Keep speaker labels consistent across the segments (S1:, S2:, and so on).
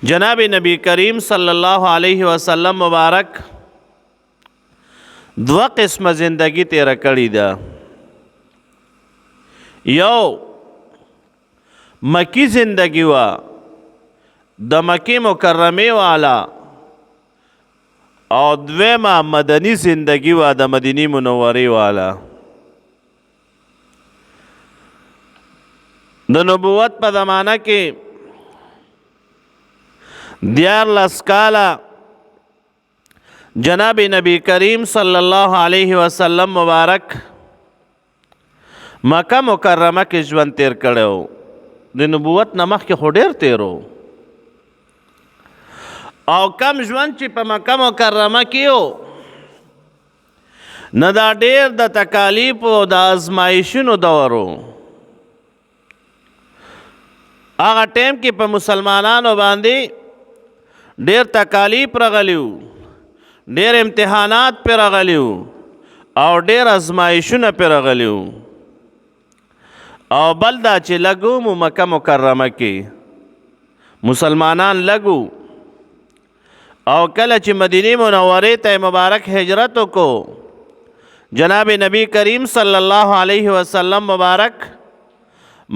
S1: جناب نبی کریم صلی الله علیه وسلم مبارک دو قسم زندگی تیر کړی ده. یو مکی زندگی وا د مکی مکرمه والا او دویمه مدنی زندگی وا د مدینی منوری والا. د نبوت په زمانہ کې 14 کاله جناب نبی کریم صلی الله علیه وسلم مبارک مکه مکرمه کې ژوند تیر کړو. د نبوت نه مخکې خو ډیر تیرو او کم ژوند چې په مکه مکرمه کې و نه دا ډیر د تکالیف او د ازمایښونو دور و. هغه ټیم کې په مسلمانانو باندې ډیر تکالیف راغلیو، ډیر امتحانات پر راغلیو او ډیر ازمایښونه پر راغلیو. او بل دا چې لګو مو مکه مکرمه کې مسلمانان لګو او کله چې مدینه منورې ته مبارک هجرت وکړو جناب نبی کریم صلی الله علیه وسلم مبارک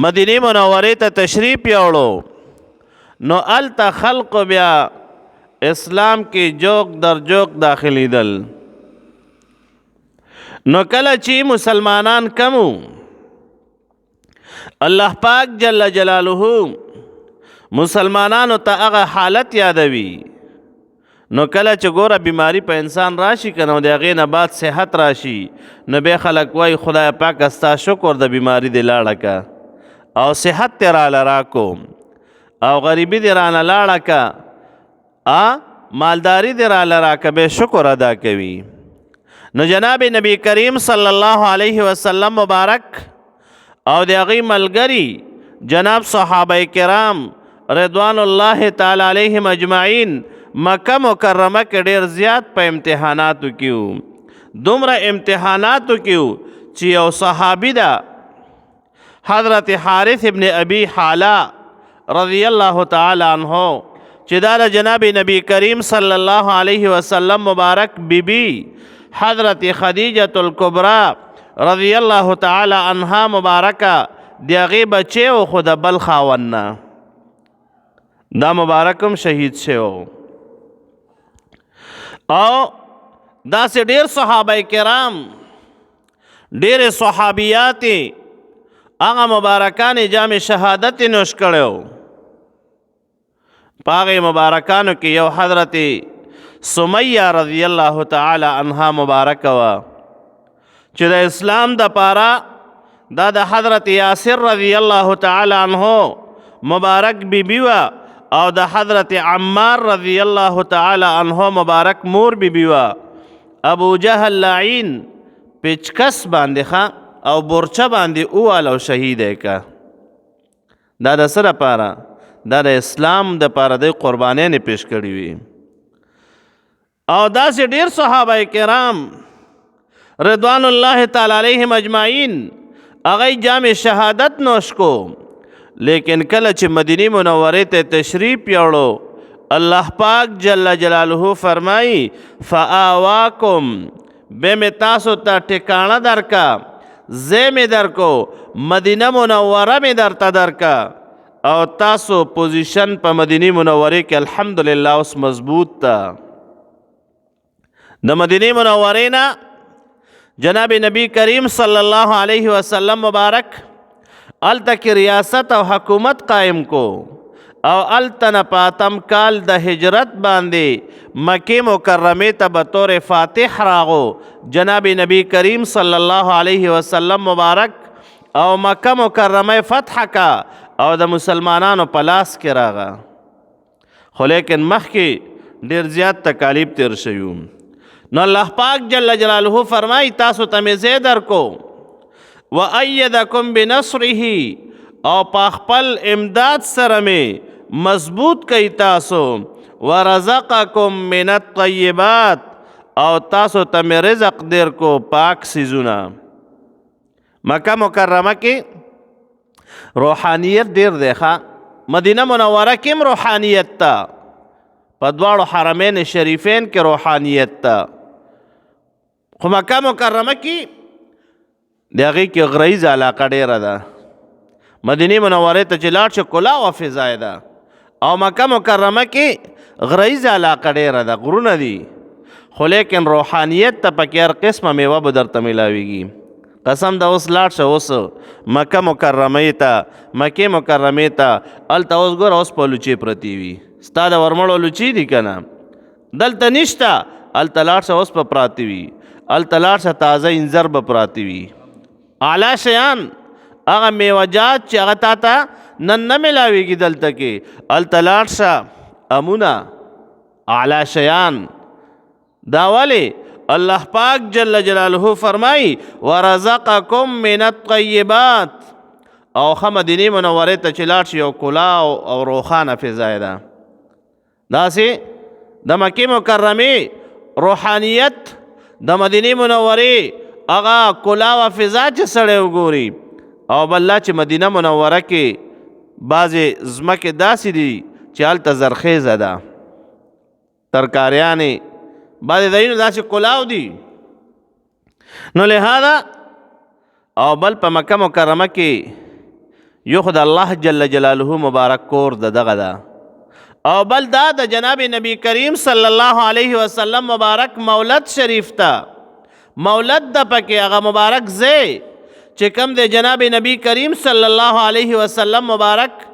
S1: مدینه منورې ته تشریف یوړو نو الته خلق بیا اسلام کې جوک در جوک داخلی دل. نو کله چې مسلمانان کمو الله پاک جل جلاله مسلمانانو ته هغه حالت یادوي. نو کله چې ګوره بیماری په انسان راشي که نو د هغې نه بعد صحت راشي نو بیا خلک وایي خدای پاک ستا شکر د بیماری دې لاړه که او صحت دې راله راکو او غریبي دې رانه لاړه که مالداری دې راله راکه بیا شکر ادا کوي. نو جناب نبی کریم صلی الله علیه وسلم مبارک او د هغې ملګري جناب صحابه کرام رضوان الله تعالی علیهم اجمعین مکه مکرمه کې ډیر زیات په امتحاناتو کې وو. دومره امتحاناتو کې وو چې یو صحابي ده حضرت حارث ابن ابي حاله رضی الله تعالی عنه چې دا د جناب نبی کریم صلی الله علیه وسلم مبارک بیبی حضرت خدیجة الکبری رضی الله تعالی عنها مبارکه د هغې بچی و خو د بل خاوند نه دا مبارکم شهید شوی او داسې ډیر صحابه کرام ډیر صحابیات هغه مبارکان جام شهادت نوش کړو. پاغه مبارکانو کې یو حضرت سمیہ رضی الله تعالی عنها مبارک وا چې د اسلام د پاره دا د حضرت یاسر رضی الله تعالی عنه مبارک بیبی وا او د حضرت عمار رضی الله تعالی عنه مبارک مور بیبی وا. ابو جهل لعین پچکس باندې ښه او بورچه باندې اوال او شهید کا. دا د سره پاره دا د اسلام د پاره د قربانیانې پیش کړي وي. او داسې ډیر صحابه کرام رضوان الله تعالی علیهم اجمعین هغه جام شهادت نوش کو لیکن کله چې مدینه منورې ته تشریف یوړو الله پاک جل جلاله فرمایي فآواکم به مې تاسو ته ټکانه درکا ځای مې درکو مدینه منوره مې درته درکا او تاسو پوزیشن په مدینه منورې کې الحمدلله اوس مضبوط ده. د مدینه منورې نه جناب نبی کریم صلی الله علیه وسلم مبارک الته کې ریاست او حکومت قائم کو او الته نه پاتم کال د هجرت باندې مکه مکرمه ته بطور فاتح راغو جناب نبی کریم صلی الله علیه وسلم مبارک او مکه مکرمه فتح کا او د مسلمانانو په لاس کې راغه. خو لیکن مخکې ډیر زیات تکالیف تیر شوي نو الله پاک جل جلاله فرمایي تاسو ته مې ځای درکو وایدکم بنصره او په خپل امداد سره مې مضبوط کوي تاسو ورزقکم من الطیبات او تاسو ته مې رزق در کو پاک سیزونه. مکه مکرمه کې روحانیت ډیر دی ښه مدینه منوره کې روحانیت ته په دواړو حرمین شریفین کې روحانیت ته. خو مکه مکرمه کې د هغې کې غریزه علاقه ډېره ده. مدینې منورې ته چې لاړ شي کلاه او فضا ده، او مکه مکرمه کې غریزه علاقه ډېره ده، غرونه دي، خو لیکن روحانیت ته پکې هر قسمه میوه به درته میلاویږي. قسم ده اوس لاړ شه اوس مکه مکرمې ته، مکې مکرمې ته، هلته اوس ګوره اوس په لوچې پرتې وي، ستا د ورمړو لوچې دي که نه، دلته نشته. هلته لاړ شه اوس به پراته وي، هلته لاړ شه تازه انځر به پراته وي، اعلی شیان هغه میوجات چې هغه تا ته نن نه میلاویږي دلته کې. هلته لاړ شه امونه اعلی شیان. دا ولې؟ الله پاک جل جلاله فرمای ورزقکم من الطیبات. او ښه مدینې منورې ته چې لاړ شي یو کلاه او روښانه فضا ده. داسې د مکې مکرمې روحانیت د مدینې منورې هغه کلاه و فضا چې سړی وګوري، او بله چې مدینه منوره کې بعضې ځمکې داسې دي چې هلته زرخیزه ده، ترکاریانې بعضې ځایونه داسې کلاو دي. نو لهذا او بل په مکه مکرمه کې یو خو د الله جل جلاله مبارک کور د دغه ده، او بل دا د جناب نبی کریم صلی الله علیه وسلم مبارک مولد شریف ته، مولد د پکې هغه مبارک ځای چې کوم د جناب نبی کریم صلی الله علیه وسلم مبارک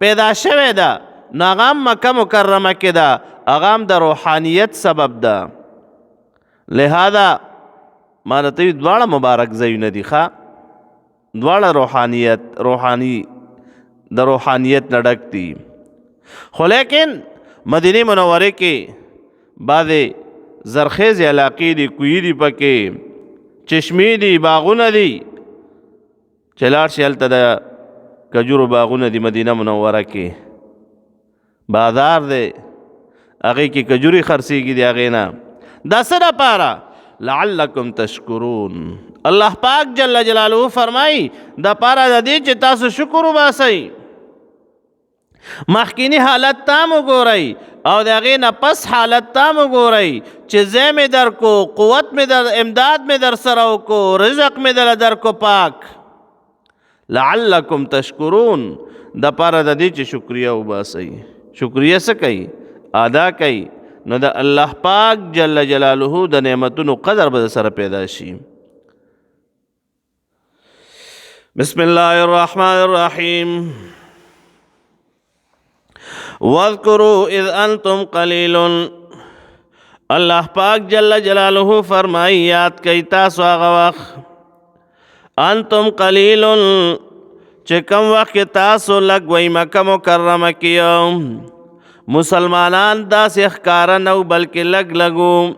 S1: پیدا شوی ده، نو هغه هم مکه مکرمه کې ده، هغه هم د روحانیت سبب ده. لہذا ما درته وي دواړه مبارک ځایونه دي، ښه دواړه روحاني د روحانیت نه ډک دي. خو لیکن مدینې منورې کې بعضې زرخیزې علاقې دي، کویي دي پکې، چشمې دي، باغونه دي، چې لاړ شي هلته د کجورو باغونه دي. مدینه منوره کې بازار دی، هغې کې کجوري خرڅېږي د هغې نه. دا څه دپاره؟ لعلکم تشکرون. الله پاک جل جلاله فرمایي دپاره د دې چې تاسو شکر وباسئ، مخکینی حالت تام وګورئ او د هغې نه پس حالت تام وګورئ چې ځای مې در کو، قوت مې در، امداد مې در سره وکړو، رزق مې در کو پاک. لعلکم تشکرون دپاره د دې چې شکریه وباسئ. شکریه څه کوي؟ ادا کوي. نو د الله پاک جل جلاله د نعمتونو قدر به سره پیدا شي. بسم الله الرحمن الرحیم. واذکروا اذ انتم قلیل. الله پاک جل جلاله فرمائی یاد کئی تاسو هغه وخت انتم قلیل چې کم وخت تاسو لږ وئ مکه مکرمه کې مسلمانان داسې ښکاره نه و بلکې لږ لږ و.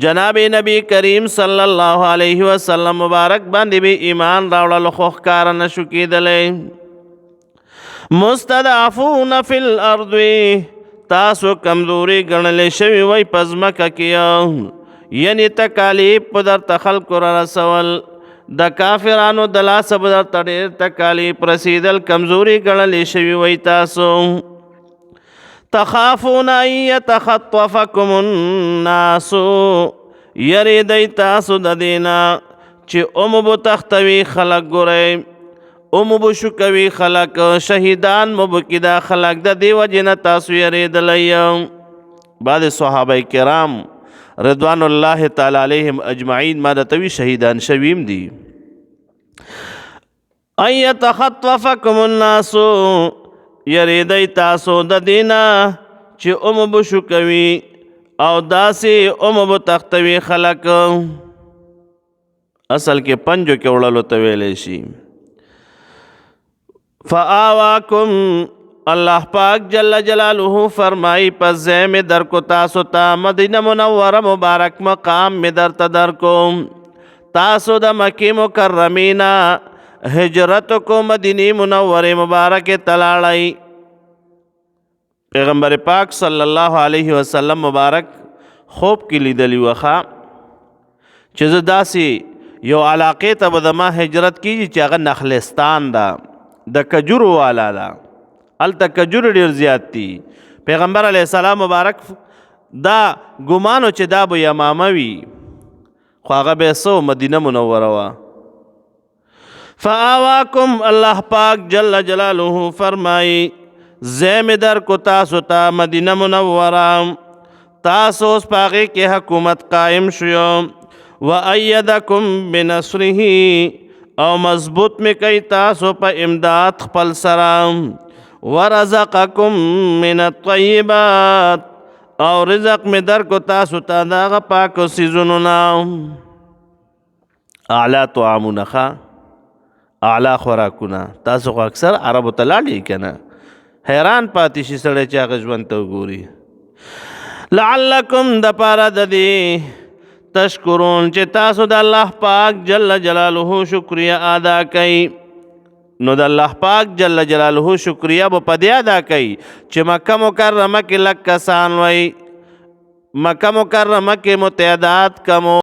S1: جناب نبی کریم صلی الله علیه وسلم مبارک باندې به ایمان راوړلو خو ښکاره نه شو کېدلی. مستضعفون فی الارض تاسو کمزوري ګڼلې شوي وئ په ځمکه کې، یعنې تکالیف په درته خلکو را رسول، د کافرانو د لاسه به درته ډېر تکالیف رسېدل، کمزوري ګڼلې شوي وئ تاسو. تخافون ان یتخطفکم الناس یریدئ تاسو د دې نه چې اومو به تختوي خلک، ګورئ اومو به شکوي خلک، شهیدان مو به کېده خلک، د دې وجې نه تاسو یریدلی. بعضې صحابه کرام رضوان الله تعالی علیهم اجمعین ما درته وي شهیدان شویم دي. ان یتخطفکم الناس یریدئ تاسو د دې نه چې اومو به شکوي او داسې اومو به تختوي خلک، اصل کې پنجو کې وړلو ته ویلی شي. فآواکم الله پاک جل جلاله فرمائی پس ځای مې در کو تاسو ته، مدینه منوره مبارک مقام مې درته در کو. تاسو د مکې مکرمې نه هجرت کو مدینه منورې مبارکې ته لاړئ. پیغمبر پاک صلی الله علیه وسلم مبارک خوب کې لیدلی وخه چې زه داسې یو علاقې ته به زما هجرت کیږي چې هغه نخلستان ده، د کجورو والا ده، هلته کجورې ډېر زیات دي، پیغمبر علیه السلام مبارک دا ګمانو چې دا به یمامه وي خو هغه به سو مدینه منوره وه. فآواکم الله پاک جل جلاله فرمائی زیم در کو تاسو تا مدینه منوره تاسو اوس پاغې کې حکومت قائم شو. و ایدکم بنصره او مضبوط می کوي تاسو په امداد خپل سره. ورزقکم من الطیبات او رزق می در کو تاسو ته دغه پاکو څیزونو نه. اعلی طعامونه اعلی خوراکونه. تاسو خو اکثر عربو ته لاړئ که نه حیران پاتې شي سړی چې هغه ژوند ته وګوري. لعلکم د پاره د دې تشکرون چې تاسو د الله پاک جل جلاله شکریه ادا کوي. نو د الله پاک جل جلاله شکریه به په دې ادا کوي چې مکه مکرمه کې لږ کسان وی، مکه مکرمه کې متعداد کمو